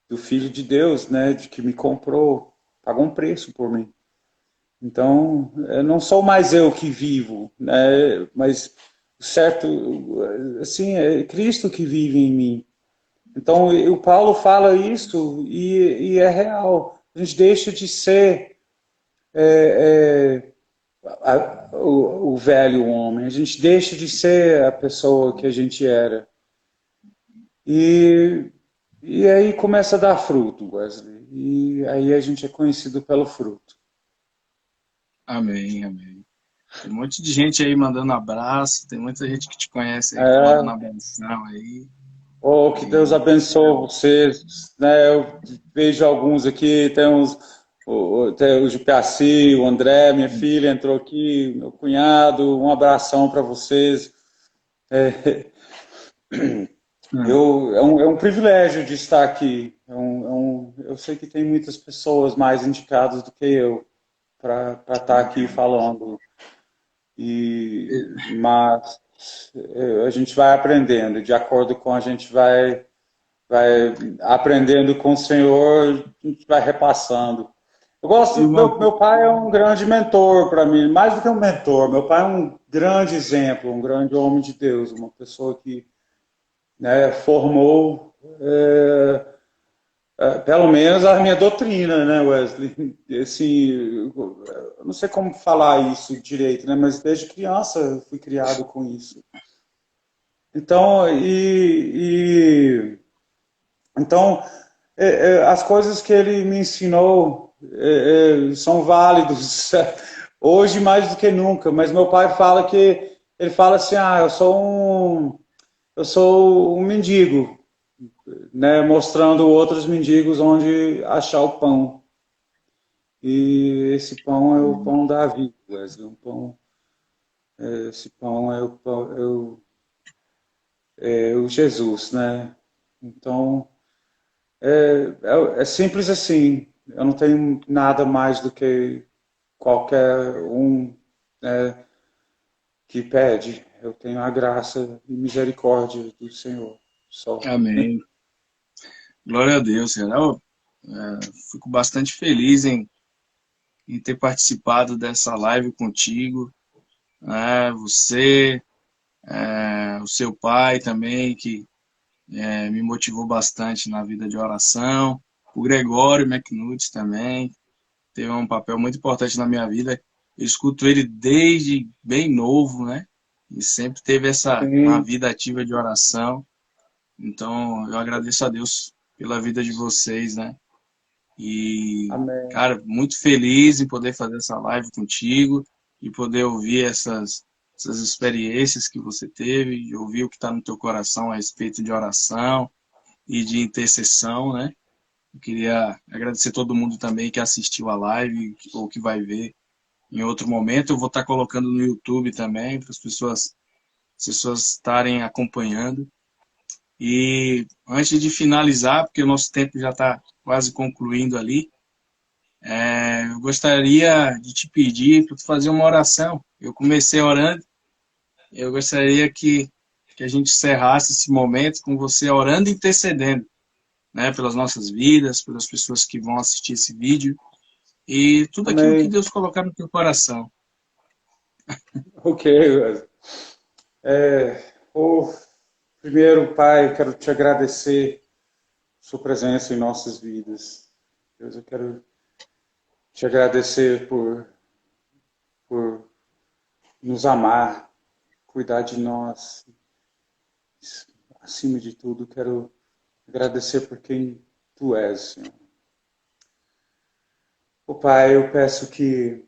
do Filho de Deus, né? De que me comprou, pagou um preço por mim. Então, não sou mais eu que vivo, né? Mas certo, assim, é Cristo que vive em mim. Então, o Paulo fala isso e é real. A gente deixa de ser o velho homem, a gente deixa de ser a pessoa que a gente era. E, e aí começa a dar fruto, Wesley. E aí a gente é conhecido pelo fruto. Amém, amém. Tem um monte de gente aí mandando abraço, tem muita gente que te conhece aí que tá mandando É, abração aí. oh, que Deus E abençoe vocês. Né? Eu vejo alguns aqui, tem o Jupiaci, o André, minha filha entrou aqui, meu cunhado, um abração para vocês. É um privilégio de estar aqui. Eu sei que tem muitas pessoas mais indicadas do que eu para estar aqui falando. Mas a gente vai aprendendo, de acordo com a gente vai aprendendo com o Senhor, a gente vai repassando. Eu gosto, irmão, meu pai é um grande mentor para mim, mais do que um mentor, meu pai é um grande exemplo, um grande homem de Deus, uma pessoa que, né, formou pelo menos a minha doutrina, né, Wesley? Assim, eu não sei como falar isso direito, né, mas desde criança eu fui criado com isso. Então, então, as coisas que ele me ensinou são válidos hoje mais do que nunca. Mas meu pai fala que ele fala assim, eu sou um mendigo, né, mostrando outros mendigos onde achar o pão. E esse pão é o pão da vida, Wesley. Esse pão é é o Jesus, né? Então é simples assim. Eu não tenho nada mais do que qualquer um que pede. Eu tenho a graça e misericórdia do Senhor. Só. amém. Glória a Deus, cara. Eu, fico bastante feliz em ter participado dessa live contigo, né? Você, o seu pai também, que me motivou bastante na vida de oração. O Gregório McNutt também teve um papel muito importante na minha vida. Eu escuto ele desde bem novo, né? E sempre teve uma Sim. vida ativa de oração. Então, eu agradeço a Deus pela vida de vocês, né? E, Amém. cara, muito feliz em poder fazer essa live contigo e poder ouvir essas experiências que você teve, e ouvir o que está no teu coração a respeito de oração e de intercessão, né? Eu queria agradecer todo mundo também que assistiu a live ou que vai ver em outro momento. Eu vou estar colocando no YouTube também para as pessoas estarem acompanhando. E antes de finalizar, porque o nosso tempo já está quase concluindo ali, eu gostaria de te pedir para tu fazer uma oração. Eu comecei orando, eu gostaria que a gente encerrasse esse momento com você orando e intercedendo, né, pelas nossas vidas, pelas pessoas que vão assistir esse vídeo e tudo aquilo que Amém. Deus colocar no teu coração. Ok. O primeiro, Pai, quero te agradecer sua presença em nossas vidas. Deus, eu quero te agradecer por nos amar, cuidar de nós. Acima de tudo, quero agradecer por quem tu és, Senhor. Pai, eu peço que,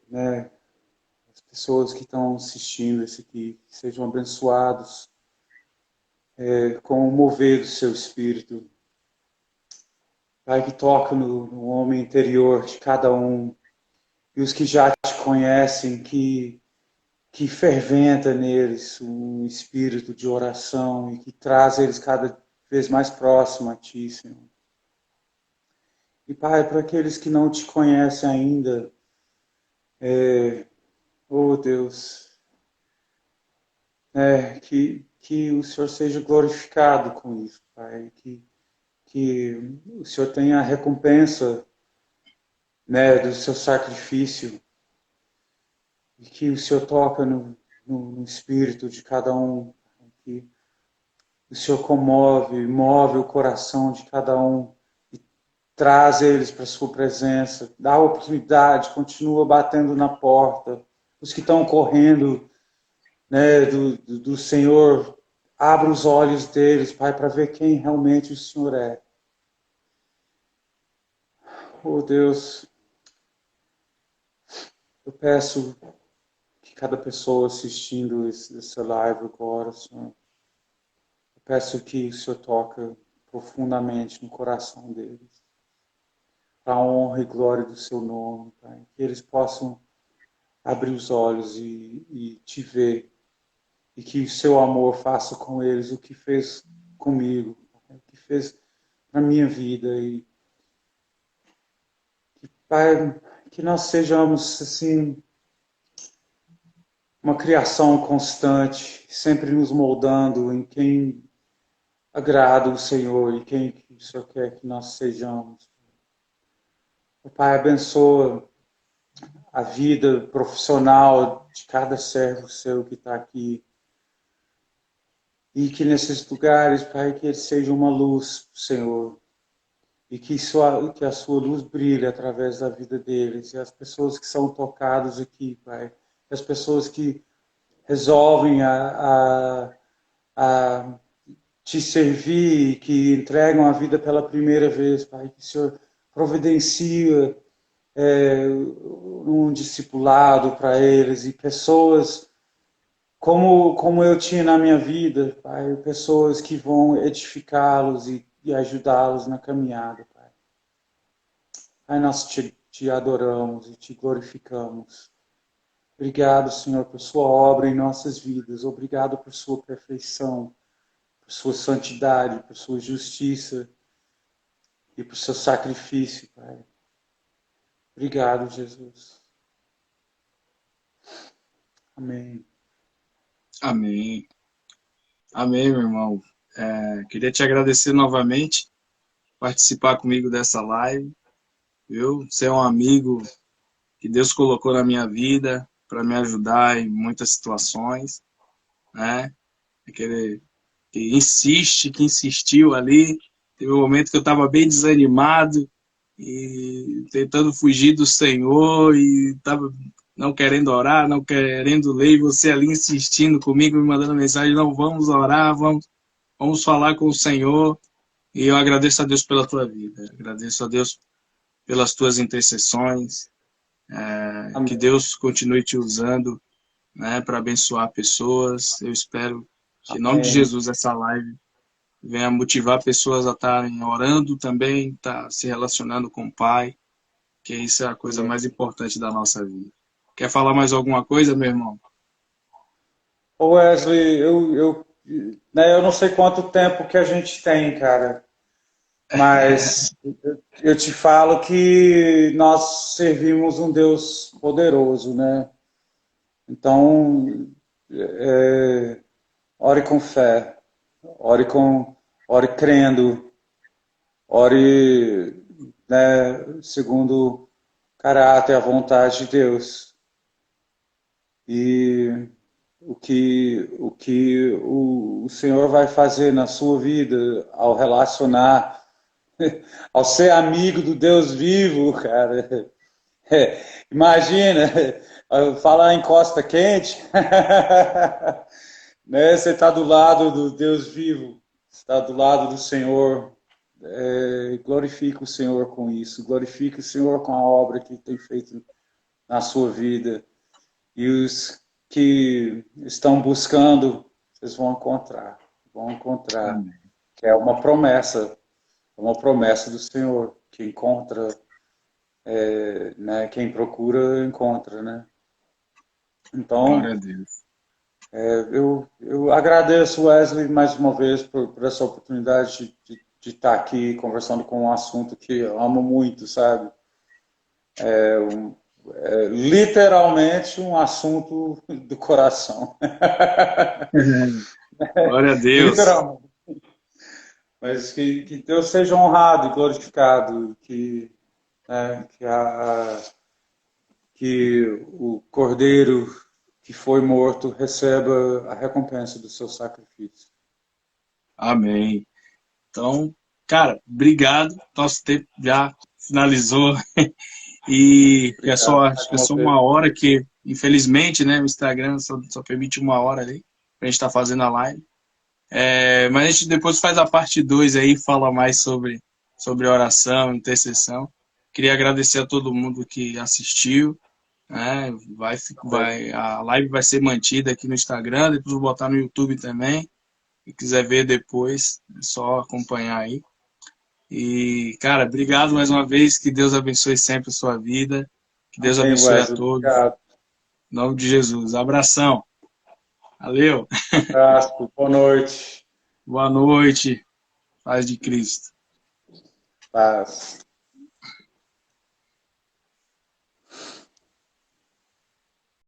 né, pessoas que estão assistindo esse aqui, que sejam abençoados com o mover do seu Espírito. Pai, que toca no homem interior de cada um, e os que já te conhecem, que ferventa neles um espírito de oração e que traz eles cada vez mais próximo a Ti, Senhor. E, Pai, para aqueles que não te conhecem ainda, oh Deus, que o Senhor seja glorificado com isso, Pai, que o Senhor tenha a recompensa, né, do seu sacrifício, e que o Senhor toca no espírito de cada um, que o Senhor move o coração de cada um, e traz eles para a sua presença, dá a oportunidade, continua batendo na porta, os que estão correndo, né, do Senhor, abra os olhos deles, Pai, para ver quem realmente o Senhor é. Oh Deus, eu peço que cada pessoa assistindo essa live agora, Senhor, eu peço que o Senhor toque profundamente no coração deles, para a honra e glória do seu nome, Pai, que eles possam abrir os olhos e te ver, e que o seu amor faça com eles o que fez comigo, o que fez na minha vida, e Pai, que nós sejamos assim uma criação constante, sempre nos moldando em quem agrada o Senhor e quem o Senhor quer que nós sejamos. O Pai, abençoa a vida profissional de cada servo seu que está aqui. E que nesses lugares, Pai, que eles sejam uma luz, Senhor. E que a sua luz brilhe através da vida deles. E as pessoas que são tocadas aqui, Pai. As pessoas que resolvem a te servir, que entregam a vida pela primeira vez, Pai, que o Senhor providencia um discipulado para eles e pessoas como eu tinha na minha vida, Pai, pessoas que vão edificá-los e ajudá-los na caminhada, Pai. Pai, nós te adoramos e te glorificamos. Obrigado, Senhor, por sua obra em nossas vidas. Obrigado por sua perfeição, por sua santidade, por sua justiça e por seu sacrifício, Pai. Obrigado, Jesus. Amém. Amém. Amém, meu irmão. Queria te agradecer novamente por participar comigo dessa live. Viu? Você é um amigo que Deus colocou na minha vida para me ajudar em muitas situações, né? Aquele que insistiu ali. Teve um momento que eu estava bem desanimado e tentando fugir do Senhor e estava não querendo orar, não querendo ler, e você ali insistindo comigo, me mandando mensagem, não, vamos orar, vamos falar com o Senhor. E eu agradeço a Deus pela tua vida, agradeço a Deus pelas tuas intercessões, que Deus continue te usando, né, para abençoar pessoas. Eu espero que, em nome de Jesus, essa live venha motivar pessoas a estarem orando também, tá se relacionando com o Pai, que isso é a coisa mais importante da nossa vida. Quer falar mais alguma coisa, meu irmão? Ô Wesley, eu não sei quanto tempo que a gente tem, cara, mas eu te falo que nós servimos um Deus poderoso, né? Então, ore com fé, ore crendo, ore, né, segundo o caráter, a vontade de Deus. E o Senhor vai fazer na sua vida ao relacionar, ao ser amigo do Deus vivo, cara. Imagina, falar em costa quente, né? Você está do lado do Deus vivo, está do lado do Senhor. Glorifique o Senhor com isso, glorifique o Senhor com a obra que tem feito na sua vida. E os que estão buscando, vocês vão encontrar, Amém. que é uma promessa do Senhor, que encontra, né, quem procura, encontra, né? Glória Então, a Deus. eu agradeço, Wesley, mais uma vez por essa oportunidade de estar aqui conversando com um assunto que eu amo muito, sabe? Literalmente um assunto do coração. Glória a Deus. Literalmente. Mas que Deus seja honrado e glorificado, né, que o Cordeiro que foi morto receba a recompensa do seu sacrifício. Amém. Então, cara, obrigado. Nosso tempo já finalizou. E Obrigado acho mais que é uma só vez. uma hora que, infelizmente, né, o Instagram só permite uma hora ali pra gente estar fazendo a live. Mas a gente depois faz a parte 2 aí, fala mais sobre oração, intercessão. Queria agradecer a todo mundo que assistiu, né? A live vai ser mantida aqui no Instagram, depois vou botar no YouTube também. Se quiser ver depois, é só acompanhar aí. E, cara, obrigado mais uma vez. Que Deus abençoe sempre a sua vida. Que Deus Amém, abençoe a Wesley. todos. Obrigado. Em nome de Jesus. Abração. Valeu. Abraço. Boa noite. Boa noite. Paz de Cristo. Paz.